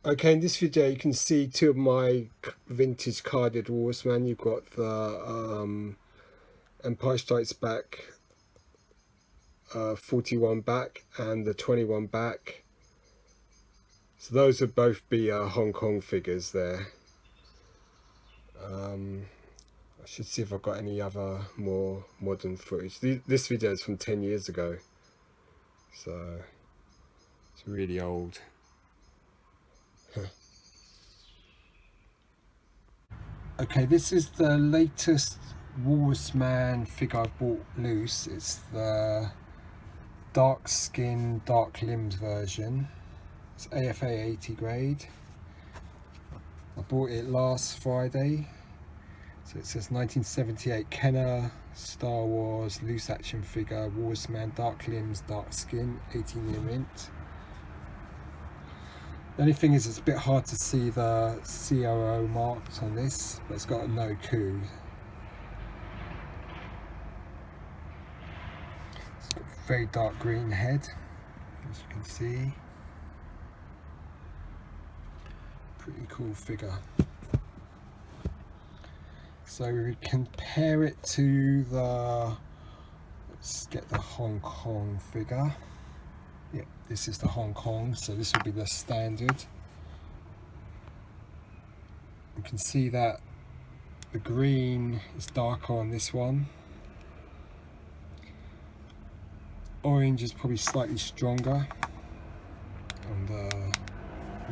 Okay, in this video you can see two of my vintage carded Walrus man. You've got the Empire Strikes Back 41 back and the 21 back. So those would both be Hong Kong figures there. I should see if I've got any other more modern footage. This video is from 10 years ago, so it's really old. Okay, this is the latest Walrus Man figure I bought loose. It's the dark skin, dark limbs version. It's AFA 80 grade. I bought it last Friday. So it says 1978 Kenner Star Wars loose action figure, Walrus Man, dark limbs, dark skin, 18-year mint. The only thing is it's a bit hard to see the COO marks on this, but it's got a no coup. It's got a very dark green head, as you can see. Pretty cool figure. So we compare it to the, let's get the Hong Kong figure. Yeah, this is the Hong Kong, so this will be the standard. You can see that the green is darker on this one. Orange is probably slightly stronger, and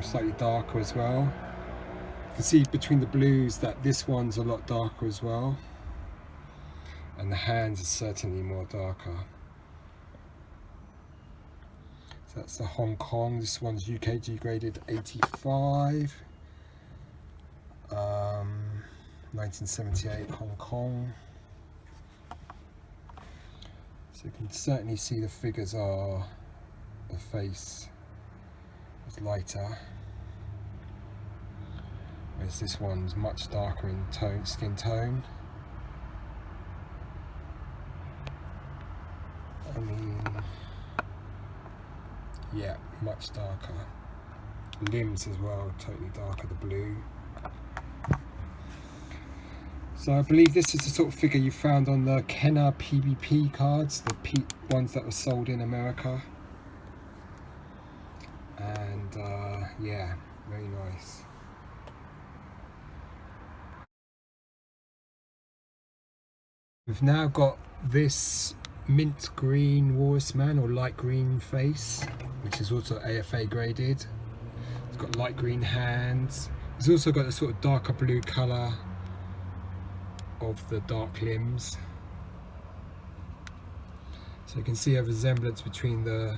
slightly darker as well. You can see between the blues that this one's a lot darker as well, and the hands are certainly more darker. So that's the Hong Kong. This one's UKG graded 85, 1978 Hong Kong. So you can certainly see the figures are, the face is lighter, whereas this one's much darker in tone, skin tone. I mean, yeah, much darker. Limbs as well, totally darker, the blue. So I believe this is the sort of figure you found on the Kenner PBP cards, the ones that were sold in America. And yeah, very nice. We've now got this mint green Walrus Man, or light green face, which is also AFA graded. It's got light green hands. It's also got a sort of darker blue colour of the dark limbs. So you can see a resemblance between the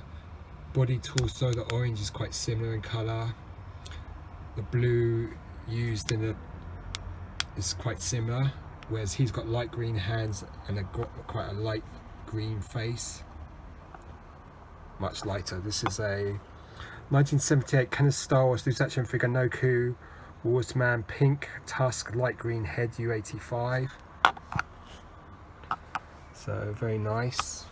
body, torso. The orange is quite similar in colour. The blue used in it is quite similar, whereas he's got light green hands and quite a light green face, much lighter. This is a 1978 Kenner Star Wars loose action figure, no coup, Walrus Man, pink tusk, light green head, U85. So very nice.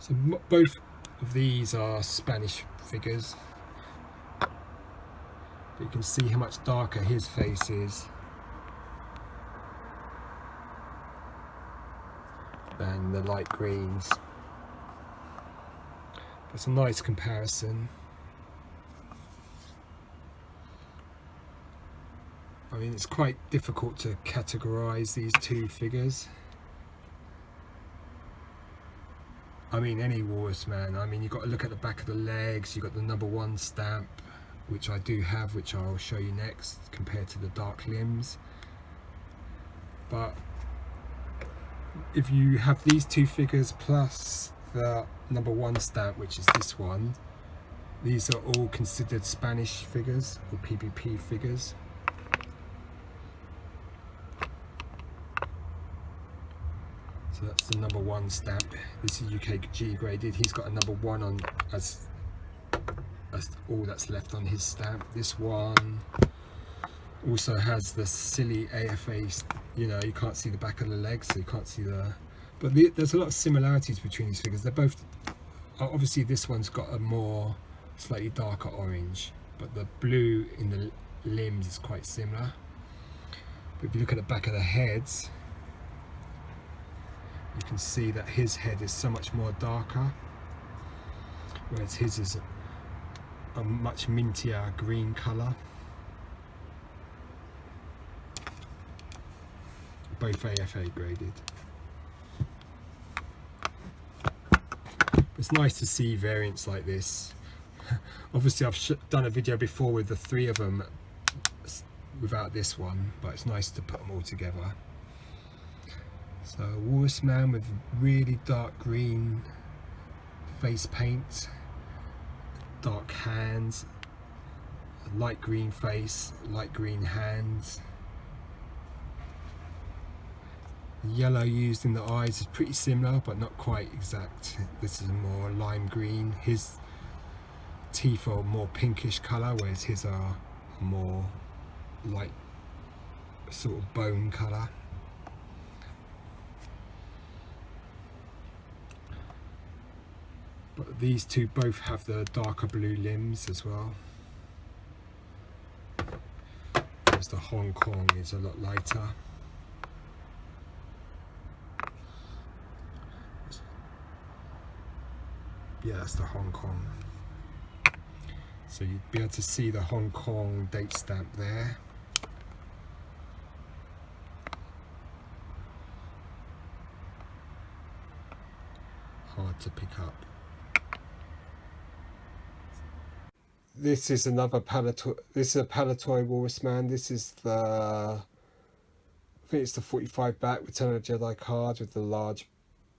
So both of these are Spanish figures, but you can see how much darker his face is than the light greens. It's a nice comparison. I mean, it's quite difficult to categorize these two figures. I mean, any Walrus Man. I mean, you've got to look at the back of the legs. You've got the #1 stamp, which I do have, which I'll show you next, compared to the dark limbs. But if you have these two figures plus the #1 stamp, which is this one, these are all considered Spanish figures or PBP figures. So that's the number 1 stamp. This is UKG graded. He's got a number 1 on as all that's left on his stamp. This one also has the silly AFA, you know, you can't see the back of the legs, so you can't see but there's a lot of similarities between these figures. They're both, obviously this one's got a more slightly darker orange, but the blue in the limbs is quite similar. But if you look at the back of the heads, you can see that his head is so much more darker, whereas his is a much mintier green colour. Both AFA graded. It's nice to see variants like this. Obviously I've done a video before with the 3 of them without this one, but it's nice to put them all together. So Walrus man with really dark green face paint, dark hands, light green face, light green hands. Yellow used in the eyes is pretty similar, but not quite exact. This is a more lime green. His teeth are more pinkish colour, whereas his are more light sort of bone colour. But these two both have the darker blue limbs as well. Whereas the Hong Kong is a lot lighter. Yeah, that's the Hong Kong. So you'd be able to see the Hong Kong date stamp there. Hard to pick up. This is another Palatoy. This is a Palatoy Walrus man. This is the, I think it's the 45 back Return of the Jedi card with the large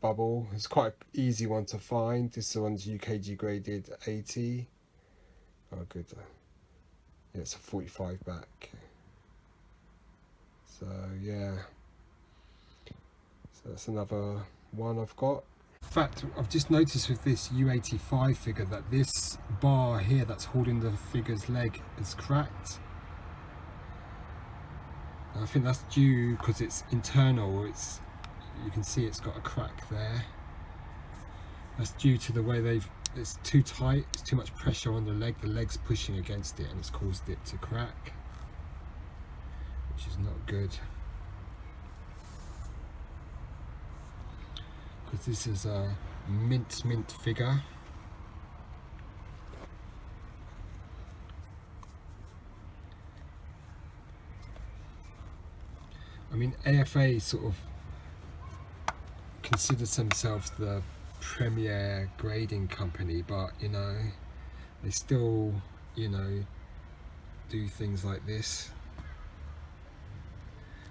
bubble. It's quite an easy one to find. This one's UKG graded 80. Oh good. Yeah, it's a 45 back. So yeah. So that's another one I've got. In fact, I've just noticed with this U85 figure that this bar here that's holding the figure's leg is cracked. I think that's due because it's internal. You can see it's got a crack there. That's due to the way it's too tight, it's too much pressure on the leg's pushing against it, and it's caused it to crack, which is not good. Because this is a mint figure. I mean, AFA sort of considers themselves the premier grading company, but you know, they still, you know, do things like this.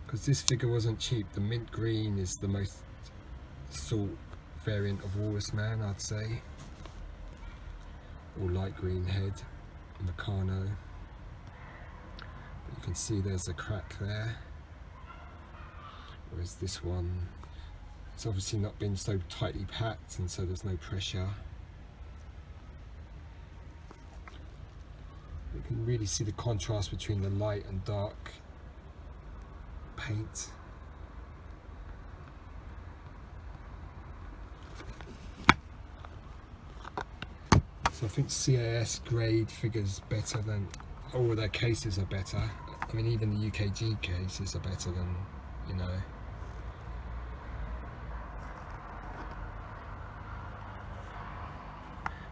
Because this figure wasn't cheap. The mint green is the most salt variant of Walrus man, I'd say, or light green head, Meccano. But you can see there's a crack there, whereas this one, it's obviously not been so tightly packed, and so there's no pressure. You can really see the contrast between the light and dark paint. So I think CAS grade figures better than, all their cases are better. I mean, even the UKG cases are better than, you know.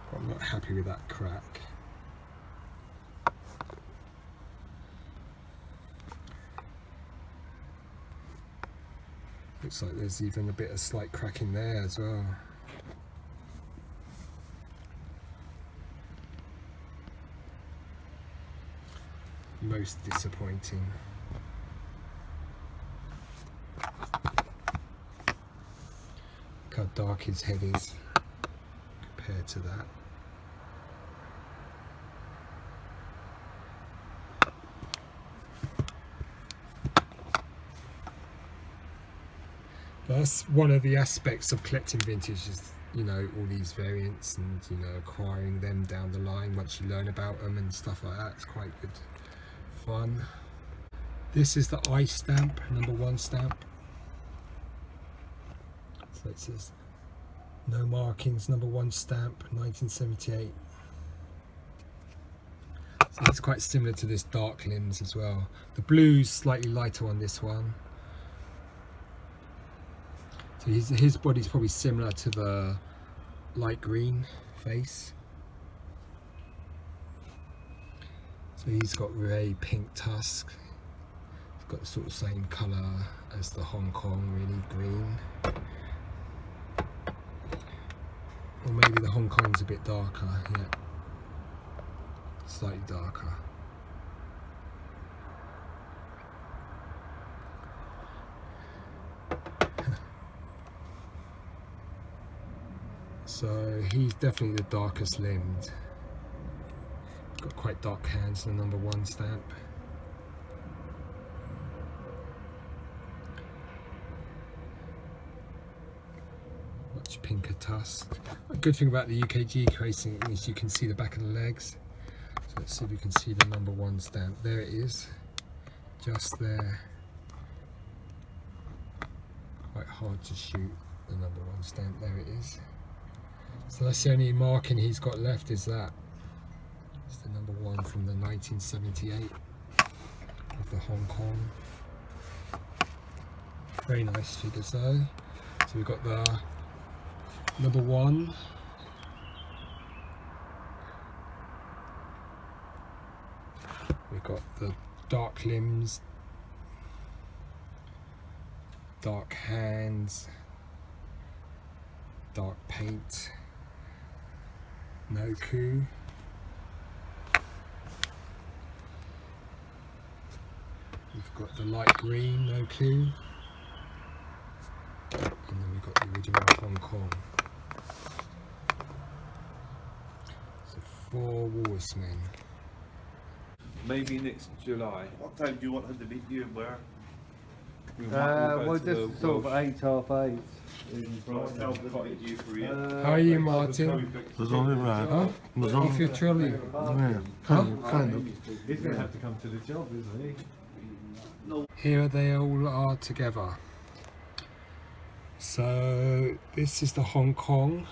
But I'm not happy with that crack. Looks like there's even a bit of slight cracking there as well. Most disappointing. Look how dark his head is compared to that. That's one of the aspects of collecting vintage is, you know, all these variants and, you know, acquiring them down the line once you learn about them and stuff like that. It's quite good fun. This is the ice stamp, #1 stamp. So it says no markings, #1 stamp, 1978. So it's quite similar to this dark limbs as well. The blue's slightly lighter on this one. So his body's probably similar to the light green face. So he's got a pink tusk. He's got the sort of same colour as the Hong Kong, really green. Or maybe the Hong Kong's a bit darker, yeah. Slightly darker. So he's definitely the darkest limbed. Got quite dark hands, the #1 stamp. Much pinker tusk. A good thing about the UKG racing is you can see the back of the legs. So let's see if we can see the #1 stamp. There it is, just there. Quite hard to shoot the #1 stamp. There it is. So that's the only marking he's got left, is that. It's the #1 from the 1978 of the Hong Kong. Very nice figures though. So we've got the #1. We've got the dark limbs, dark hands, dark paint, no coup. We've got the light green, no coup. And then we've got the original Hong Kong. So 4 Walrus men. Maybe next July. What time do you want him to meet you and where? Well, just sort of 8, half 8. How are you, Martin? There's only right. Huh? There's You only feel truly? yeah, kind of. He's going to have to come to the job, isn't he? Here they all are together. So this is the Hong Kong.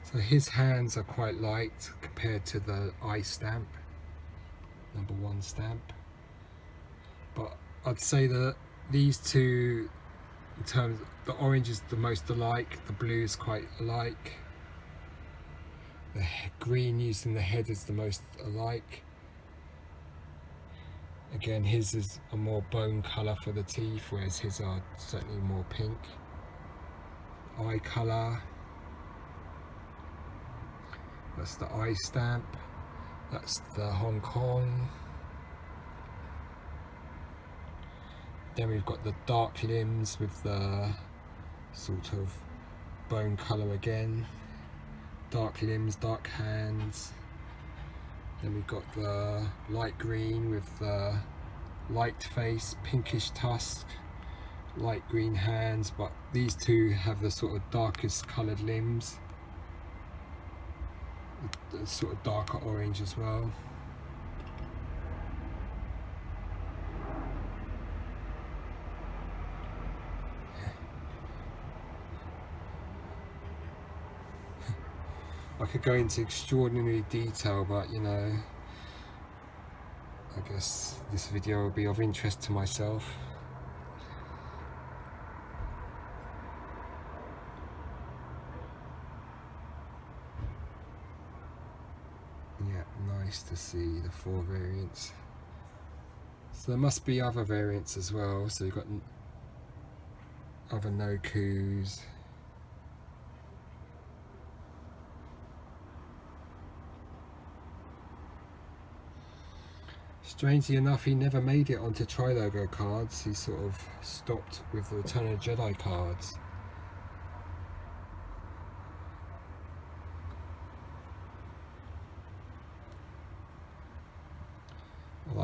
So his hands are quite light compared to the ice stamp, #1 stamp. But I'd say that these two, in terms, the orange is the most alike, the blue is quite alike. The green used in the head is the most alike. Again, his is a more bone colour for the teeth, whereas his are certainly more pink. Eye colour. That's the eye stamp. That's the Hong Kong. Then we've got the dark limbs with the sort of bone colour again. Dark limbs, dark hands. Then we've got the light green with the light face, pinkish tusk, light green hands, but these two have the sort of darkest coloured limbs. The sort of darker orange as well. I could go into extraordinary detail, but you know, I guess this video will be of interest to myself. Yeah, nice to see the 4 variants. So there must be other variants as well. So you've got other no coups. Strangely enough, he never made it onto Tri-Logo cards. He sort of stopped with the Return of the Jedi cards.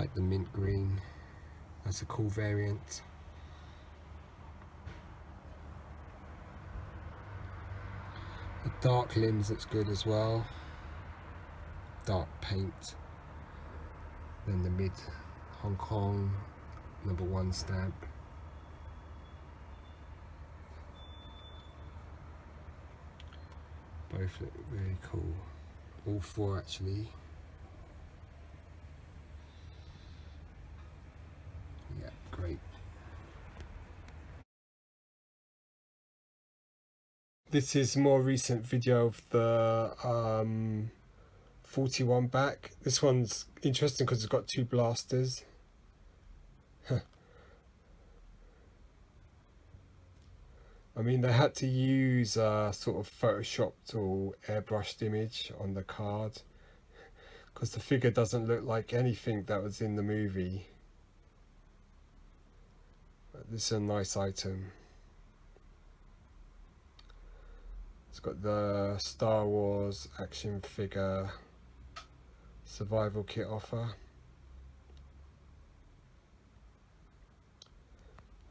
like the mint green. That's a cool variant. The dark limbs looks good as well. Dark paint. Then the mid Hong Kong #1 stamp. Both look really cool. All 4 actually. Yeah, great. This is more recent video of the 41 back. This one's interesting because it's got 2 blasters. I mean, they had to use a sort of photoshopped or airbrushed image on the card because the figure doesn't look like anything that was in the movie. But this is a nice item. It's got the Star Wars action figure survival kit offer.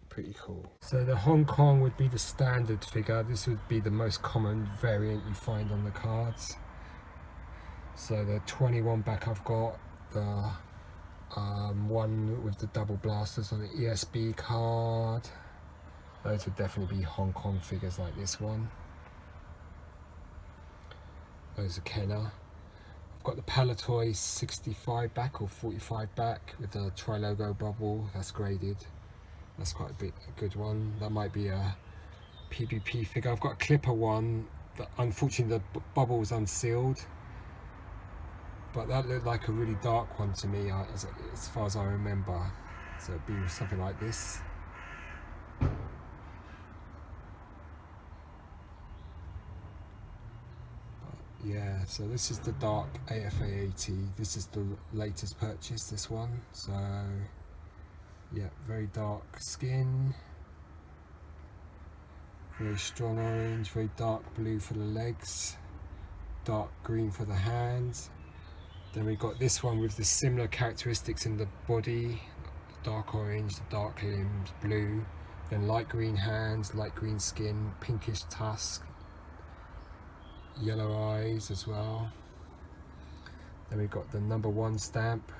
Pretty cool. So the Hong Kong would be the standard figure. This would be the most common variant you find on the cards. So the 21 back I've got, the one with the double blasters on the ESB card. Those would definitely be Hong Kong figures like this one. Those are Kenner. I've got the Palatoy 65 back or 45 back with the tri-logo bubble. That's graded. That's quite a good one. That might be a PPP figure. I've got a Clipper one, but unfortunately the bubble was unsealed. But that looked like a really dark one to me, as far as I remember. So it'd be something like this. Yeah, so this is the dark AFA 80. This is the latest purchase, this one. So yeah, very dark skin, very strong orange, very dark blue for the legs, dark green for the hands. Then we got this one with the similar characteristics in the body, dark orange, the dark limbs, blue, then light green hands, light green skin, pinkish tusk, yellow eyes as well. Then we got the #1 stamp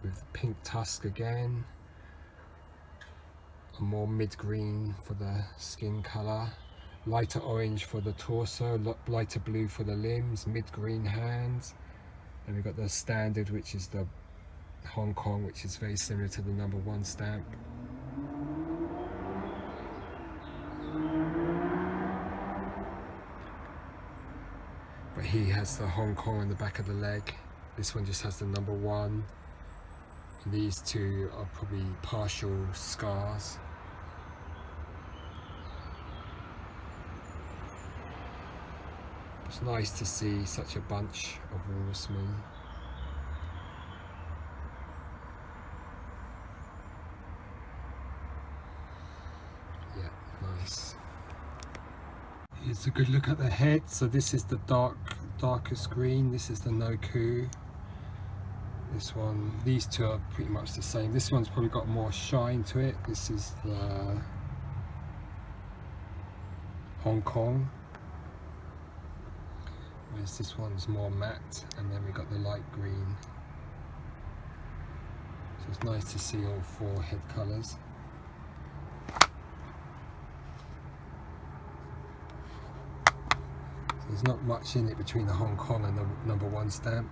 with pink tusk again, a more mid-green for the skin colour, lighter orange for the torso, lighter blue for the limbs, mid-green hands. Then we've got the standard, which is the Hong Kong, which is very similar to the #1 stamp. But he has the Hong Kong on the back of the leg. This one just has the #1. And these two are probably partial scars. It's nice to see such a bunch of Walrusmen. Yeah, nice. Here's a good look at the head. So this is the darkest green. This is the Noku. This one, these two are pretty much the same. This one's probably got more shine to it. This is the Hong Kong. Whereas this one's more matte, and then we got the light green. So it's nice to see all 4 head colours. So there's not much in it between the Hong Kong and the #1 stamp,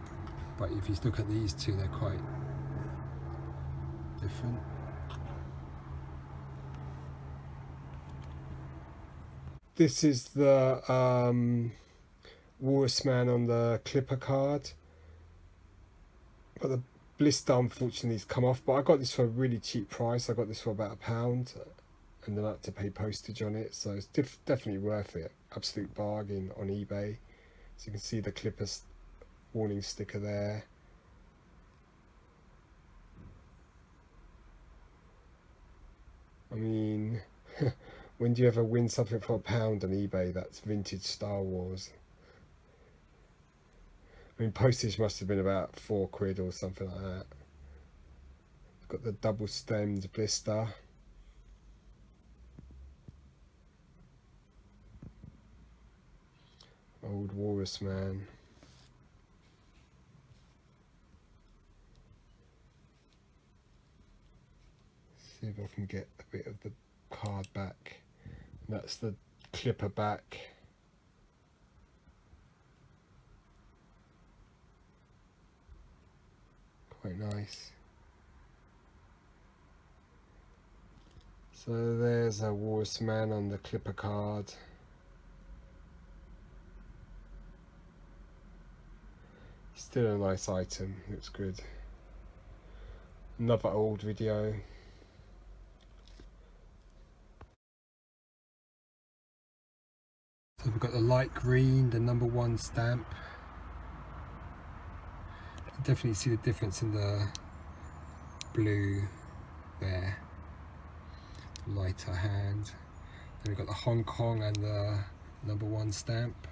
but if you look at these two, they're quite different. This is the Walrus man on the Clipper card, but the blister unfortunately has come off, but I got this for a really cheap price. I got this for about £1 and then I had to pay postage on it, so it's definitely worth it. Absolute bargain on eBay. So you can see the Clipper warning sticker there. I mean, when do you ever win something for £1 on eBay that's vintage Star Wars? I mean, postage must have been about £4 or something like that. Got the double stemmed blister. Old Walrus man. See if I can get a bit of the card back. And that's the clipper back. Quite nice. So there's a Walrus man on the clipper card. Still a nice item, looks good. Another old video. So we've got the light green, the #1 stamp. You can definitely see the difference in the blue there. Lighter hand. Then we've got the Hong Kong and the #1 stamp.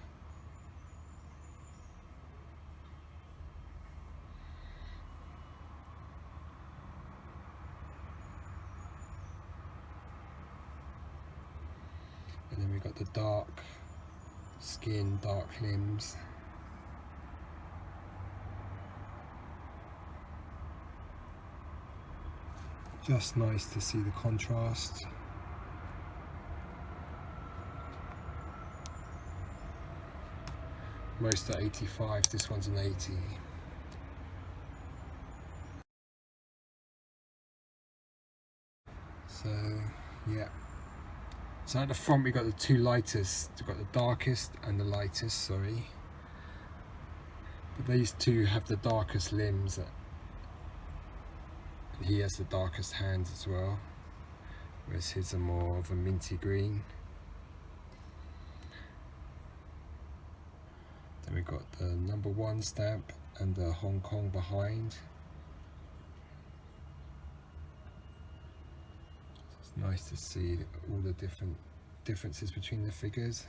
And then we've got the dark skin, dark limbs. Just nice to see the contrast. Most are 85, this one's an 80. So, yeah. So at the front we got the two lightest, we've got the darkest and the lightest, sorry. But these two have the darkest limbs. And he has the darkest hands as well. Whereas his are more of a minty green. Then we've got the #1 stamp and the Hong Kong behind. It's nice to see all the differences between the figures.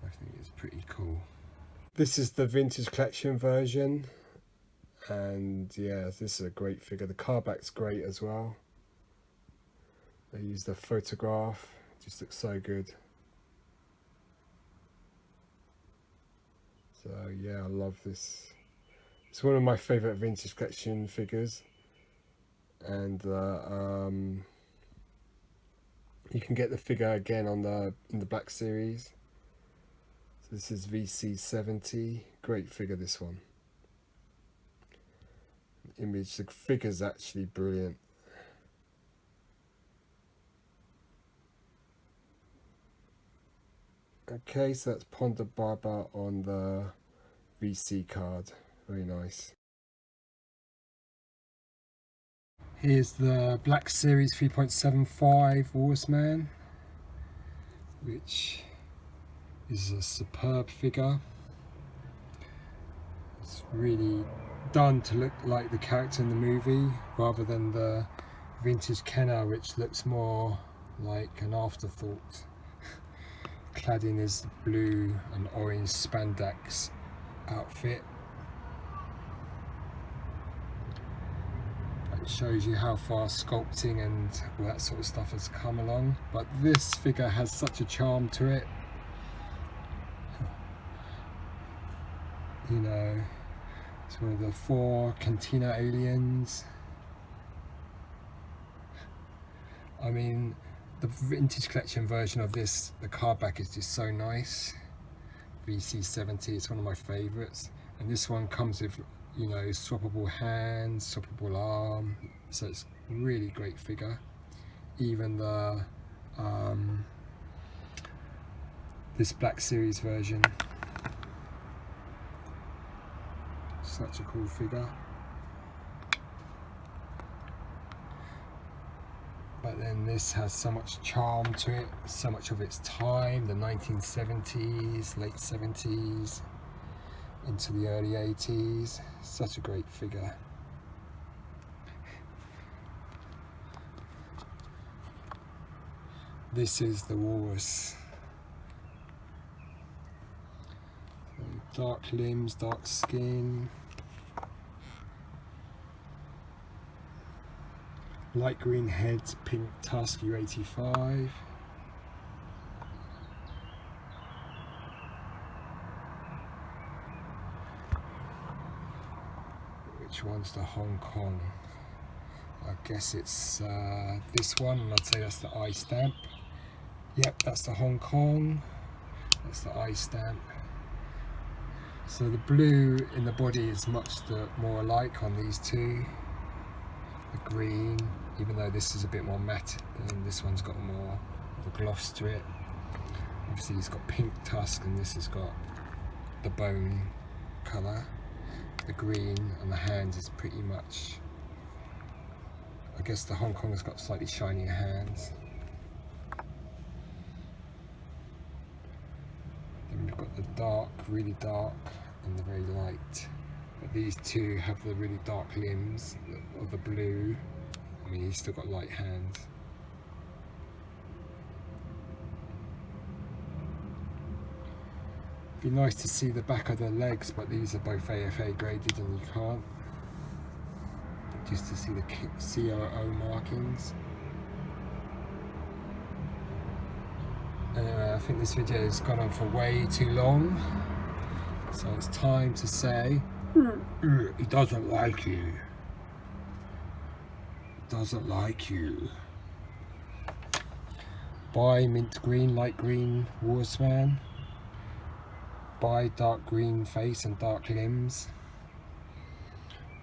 I think it's pretty cool. This is the vintage collection version, and yeah, this is a great figure. The card back's great as well. They used a photograph, it just looks so good. So yeah, I love this. It's one of my favourite vintage collection figures, and you can get the figure again on in the Black Series. So this is VC70, great figure this one. Image, the figure's actually brilliant. Okay, so that's Ponda Baba on the VC card, very nice. Here's the Black Series 3.75 Walrus Man, which is a superb figure. It's really done to look like the character in the movie rather than the vintage Kenner, which looks more like an afterthought. Clad in his blue and orange spandex outfit. It shows you how far sculpting and all that sort of stuff has come along, but this figure has such a charm to it. You know, it's one of the 4 Cantina aliens. I mean, the vintage collection version of this, the card back is just so nice. VC70, it's one of my favourites, and this one comes with, you know, swappable hands, swappable arm, so it's a really great figure. Even the this Black Series version, such a cool figure. But then this has so much charm to it, so much of its time, the 1970s, late 70s, into the early 80s. Such a great figure. This is the Walrus. So dark limbs, dark skin. Light green head, pink tusk, U85. Which one's the Hong Kong? I guess it's this one, and I'd say that's the eye stamp. Yep, that's the Hong Kong. That's the eye stamp. So the blue in the body is much more alike on these two. The green, even though this is a bit more matte, and this one's got more of a gloss to it. Obviously it's got pink tusk, and this has got the bone colour. The green on the hands is pretty much, I guess the Hong Kong has got slightly shinier hands. Then we've got the dark, really dark, and the very light. But these two have the really dark limbs of the blue. I mean, he's still got light hands. Be nice to see the back of the legs, but these are both AFA graded and you can't. Just to see the COO markings. Anyway, I think this video has gone on for way too long, so it's time to say he doesn't like you. He doesn't like you. Buy mint green, light green Walrus man. Buy dark green face and dark limbs.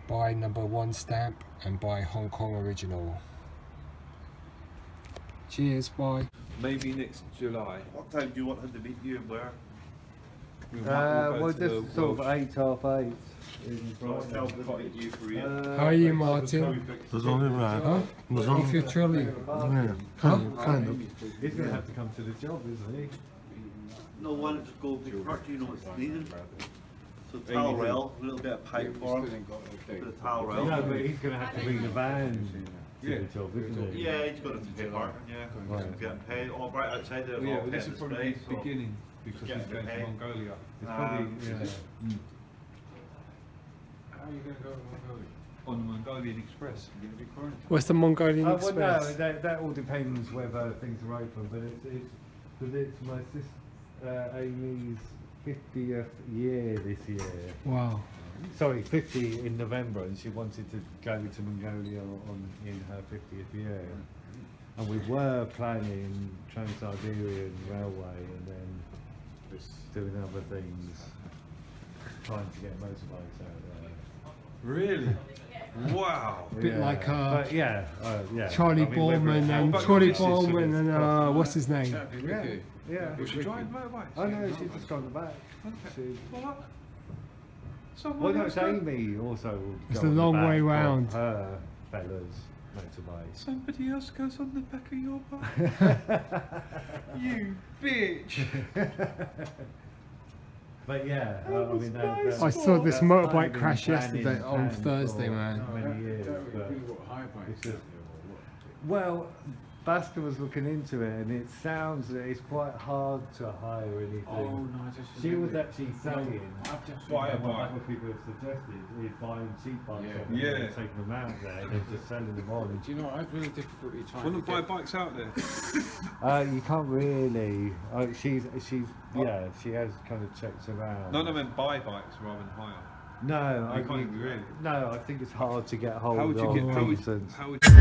Buy #1 stamp and buy Hong Kong original. Cheers, bye. Maybe next July. What time do you want him to meet you and where? Well, just sort of 8, half 8. Right, tell him to meet you for you. How are you, Martin? There's only right. Huh? There's You only feel truly? yeah, kind of. He's going to have to come to the job, isn't he? No one just go big part, you know what's needed. So towel rail, a little bit of pipe for him. A bit of towel rail. No, but he's going to have to bring the van to the job, isn't he? Yeah, he's got to pay parking, yeah. Right. He's getting paid. All right outside there, Yeah, all but paid this in is probably space. the beginning because he's Getting going to paid. Mongolia. It's probably, yeah. How are you going to go to Mongolia? On the Mongolian Express. You're going to be quarantined. What's the Mongolian Well, Express? no, that all depends whether things are open, but it's because it's my sister Amy's 50th year this year. Wow. Sorry, 50 in November, and she wanted to go to Mongolia in her 50th year. And we were planning Trans-Siberian Railway and then doing other things, trying to get motorbikes out there. Really? Wow. Bit like but yeah, Charlie I mean, whether Borman it's and how- Charlie this is for Borman this and podcast. what's his name? That'd be Yeah, wicked. yeah. Was she driving motorbikes? Oh no, she's just gone back. She, What? Someone well, no, else it's go- Amy also. It's go a on the long back way of round. Her fella's motorbike. Somebody else goes on the back of your bike. You bitch. But yeah, I mean, I saw this that's motorbike kind of been crash planning yesterday on for Thursday, man. Many years, but high it's just, well, Basker was looking into it, and it sounds that it's quite hard to hire anything. Oh no, I just She was actually saying, buy a and what bike. other people have suggested is buying cheap bikes Yeah. off them Yeah. and taking them out there and then just selling them on. Do you know, I have really difficulty trying Want to to buy get... bikes out there? You can't really. She's yeah. She has kind of checked around. No, I meant buy bikes rather than hire. No, You can't really. No, I think it's hard to get hold How would you of get? decent. How would you?